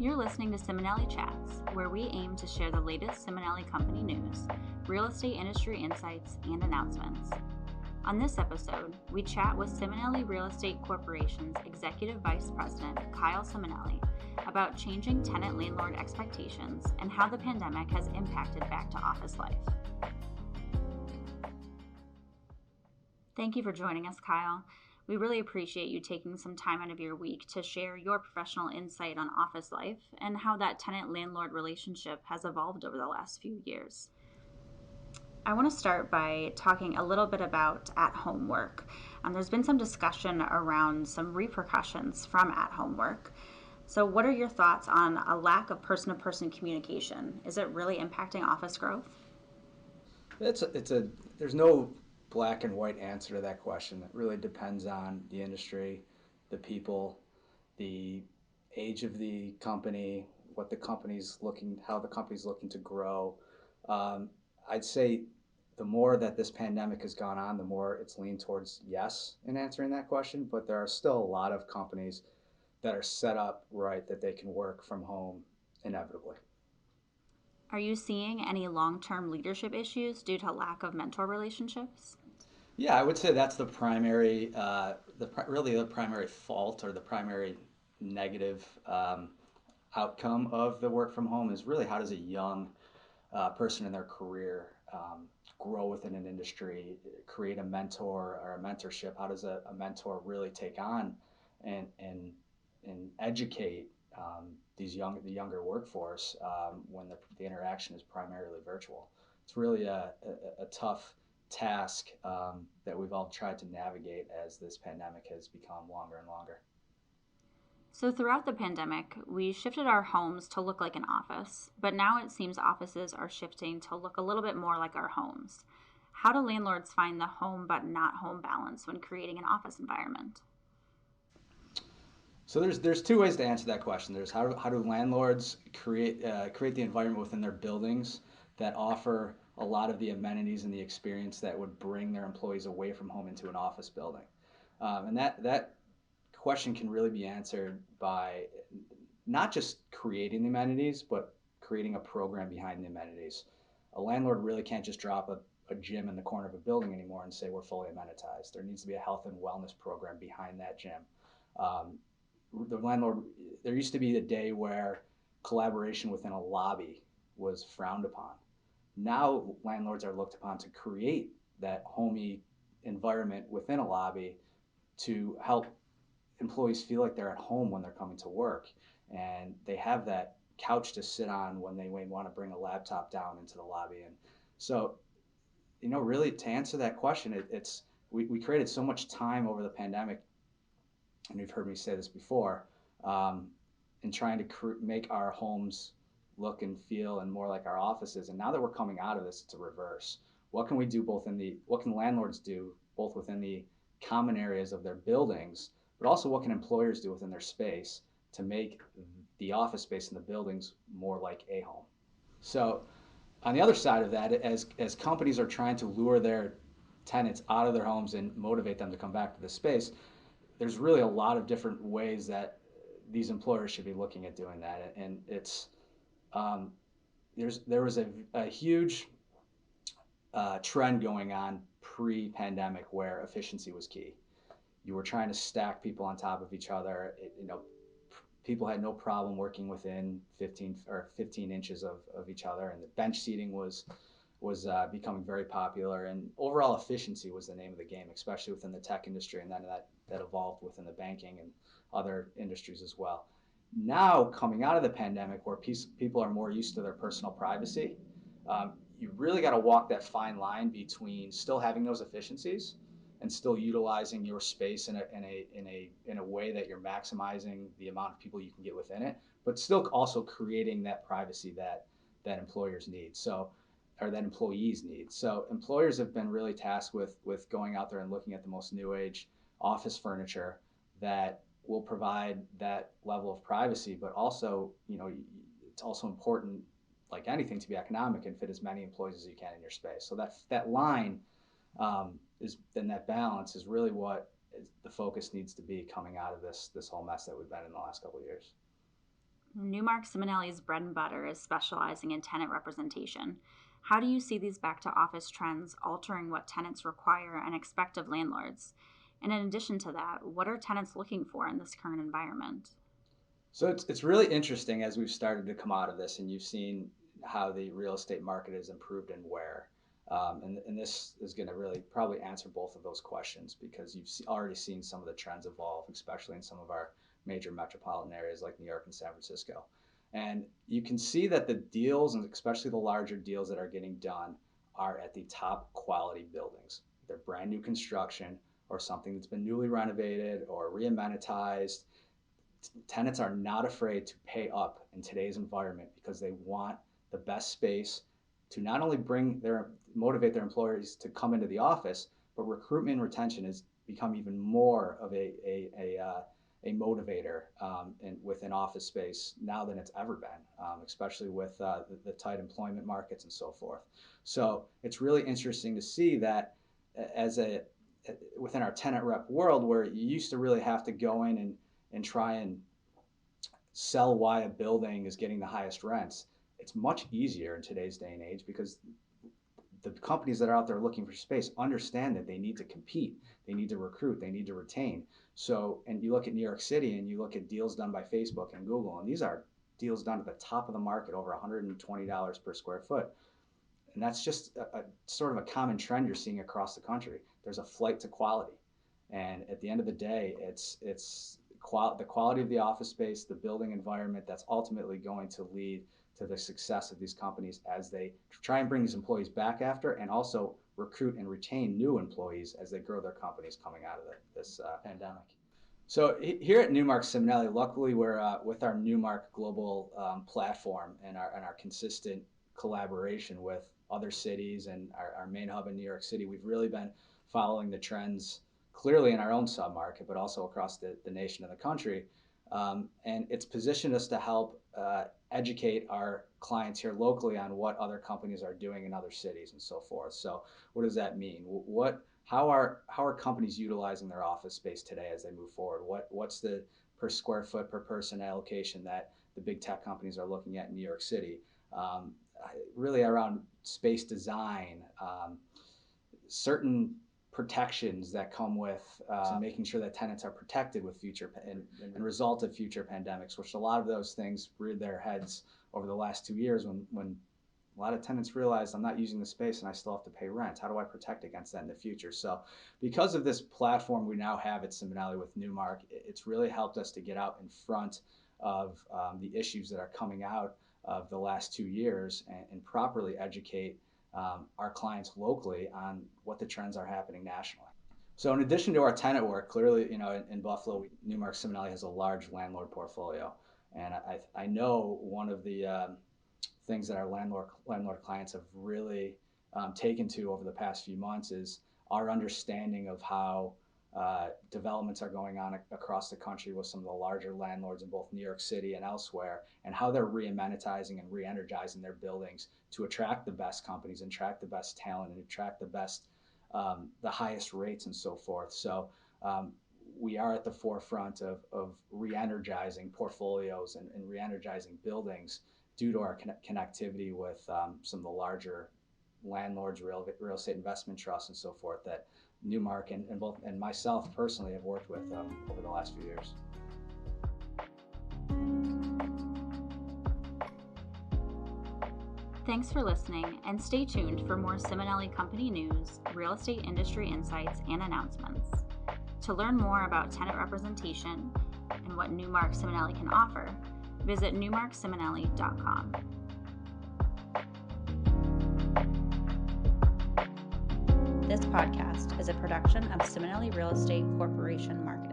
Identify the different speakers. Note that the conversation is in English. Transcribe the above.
Speaker 1: You're listening to Ciminelli Chats, where we aim to share the latest Ciminelli company news, real estate industry insights, and announcements. On this episode, we chat with Ciminelli Real Estate Corporation's Executive Vice President, Kyle Ciminelli, about changing tenant-landlord expectations and how the pandemic has impacted back-to-office life. Thank you for joining us, Kyle. We really appreciate you taking some time out of your week to share your professional insight on office life and how that tenant-landlord relationship has evolved over the last few years. I want to start by talking a little bit about at-home work. There's been some discussion around some repercussions from at-home work. So what are your thoughts on a lack of person-to-person communication? Is it really impacting office growth?
Speaker 2: There's no black and white answer to that question. It really depends on the industry, the people, the age of the company, how the company's looking to grow. I'd say the more that this pandemic has gone on, the more it's leaned towards yes in answering that question. But there are still a lot of companies that are set up right that they can work from home inevitably.
Speaker 1: Are you seeing any long-term leadership issues due to lack of mentor relationships?
Speaker 2: Yeah, I would say that's the primary, really the primary fault or the primary negative outcome of the work from home is really how does a young person in their career grow within an industry, create a mentor or a mentorship? How does a mentor really take on and educate the younger workforce when the interaction is primarily virtual? It's really a tough task that we've all tried to navigate as this pandemic has become longer and longer.
Speaker 1: So throughout the pandemic, we shifted our homes to look like an office, but now it seems offices are shifting to look a little bit more like our homes. How do landlords find the home but not home balance when creating an office environment?
Speaker 2: So there's two ways to answer that question. There's how do landlords create the environment within their buildings that offer a lot of the amenities and the experience that would bring their employees away from home into an office building. And that question can really be answered by not just creating the amenities, but creating a program behind the amenities. A landlord really can't just drop a gym in the corner of a building anymore and say we're fully amenitized. There needs to be a health and wellness program behind that gym. There used to be a day where collaboration within a lobby was frowned upon. Now landlords are looked upon to create that homey environment within a lobby to help employees feel like they're at home when they're coming to work, and they have that couch to sit on when they want to bring a laptop down into the lobby. And so, really to answer that question, we created so much time over the pandemic, and you've heard me say this before, in trying to make our homes look and feel and more like our offices. And now that we're coming out of this, it's a reverse. What can landlords do both within the common areas of their buildings, but also what can employers do within their space to make the office space in the buildings more like a home? So on the other side of that, as companies are trying to lure their tenants out of their homes and motivate them to come back to the space, there's really a lot of different ways that these employers should be looking at doing that. And it's there was a huge trend going on pre-pandemic where efficiency was key. You were trying to stack people on top of each other. People had no problem working within 15 inches of each other, and the bench seating was becoming very popular. And overall efficiency was the name of the game, especially within the tech industry, and then that evolved within the banking and other industries as well. Now, coming out of the pandemic, where people are more used to their personal privacy, you really got to walk that fine line between still having those efficiencies and still utilizing your space in a way that you're maximizing the amount of people you can get within it, but still also creating that privacy that employers need. Or that employees need. So employers have been really tasked with going out there and looking at the most new age office furniture that will provide that level of privacy, but also, it's also important, like anything, to be economic and fit as many employees as you can in your space. So that line that balance is really what the focus needs to be coming out of this whole mess that we've been in the last couple of years.
Speaker 1: Newmark Ciminelli's bread and butter is specializing in tenant representation. How do you see these back to office trends altering what tenants require and expect of landlords? And in addition to that, what are tenants looking for in this current environment?
Speaker 2: So it's really interesting as we've started to come out of this, and you've seen how the real estate market has improved and where. And this is going to really probably answer both of those questions because you've already seen some of the trends evolve, especially in some of our major metropolitan areas like New York and San Francisco. And you can see that the deals, and especially the larger deals that are getting done, are at the top quality buildings. They're brand new construction or something that's been newly renovated or re-amenitized. Tenants are not afraid to pay up in today's environment because they want the best space to not only motivate their employees to come into the office, but recruitment and retention has become even more of a motivator within office space now than it's ever been, especially with the tight employment markets and so forth. So it's really interesting to see that as within our tenant rep world, where you used to really have to go in and try and sell why a building is getting the highest rents, it's much easier in today's day and age because the companies that are out there looking for space understand that they need to compete, they need to recruit, they need to retain. So, and you look at New York City and you look at deals done by Facebook and Google, and these are deals done at the top of the market, over $120 per square foot. And that's just a sort of a common trend you're seeing across the country. There's a flight to quality. And at the end of the day, it's the quality of the office space, the building environment that's ultimately going to lead to the success of these companies as they try and bring these employees back after, and also recruit and retain new employees as they grow their companies coming out of this pandemic. So here at Newmark Ciminelli, luckily we're with our Newmark global platform and our consistent collaboration with other cities and our main hub in New York City, we've really been following the trends clearly in our own submarket, but also across the nation and the country. And it's positioned us to help educate our clients here locally on what other companies are doing in other cities and so forth. So what does that mean? How are companies utilizing their office space today as they move forward? What's the per square foot per person allocation that the big tech companies are looking at in New York City? Really around space design, certain protections that come with making sure that tenants are protected with future and result of future pandemics, which a lot of those things reared their heads over the last 2 years when a lot of tenants realized I'm not using the space and I still have to pay rent. How do I protect against that in the future? So because of this platform we now have at Ciminelli with Newmark, it's really helped us to get out in front of the issues that are coming out of the last 2 years and properly educate our clients locally on what the trends are happening nationally. So in addition to our tenant work, clearly, in Buffalo, Newmark Ciminelli has a large landlord portfolio. And I know one of the things that our landlord clients have really taken to over the past few months is our understanding of how developments are going on across the country with some of the larger landlords in both New York City and elsewhere, and how they're re-amenitizing and re-energizing their buildings to attract the best companies and attract the best talent and attract the highest rates and so forth. So we are at the forefront of re-energizing portfolios and re-energizing buildings due to our connectivity with some of the larger landlords, real estate investment trusts and so forth that Newmark and myself personally have worked with over the last few years.
Speaker 1: Thanks for listening, and stay tuned for more Ciminelli Company news, real estate industry insights, and announcements. To learn more about tenant representation and what Newmark Ciminelli can offer, visit newmarkciminelli.com. This podcast is a production of Ciminelli Real Estate Corporation Marketing.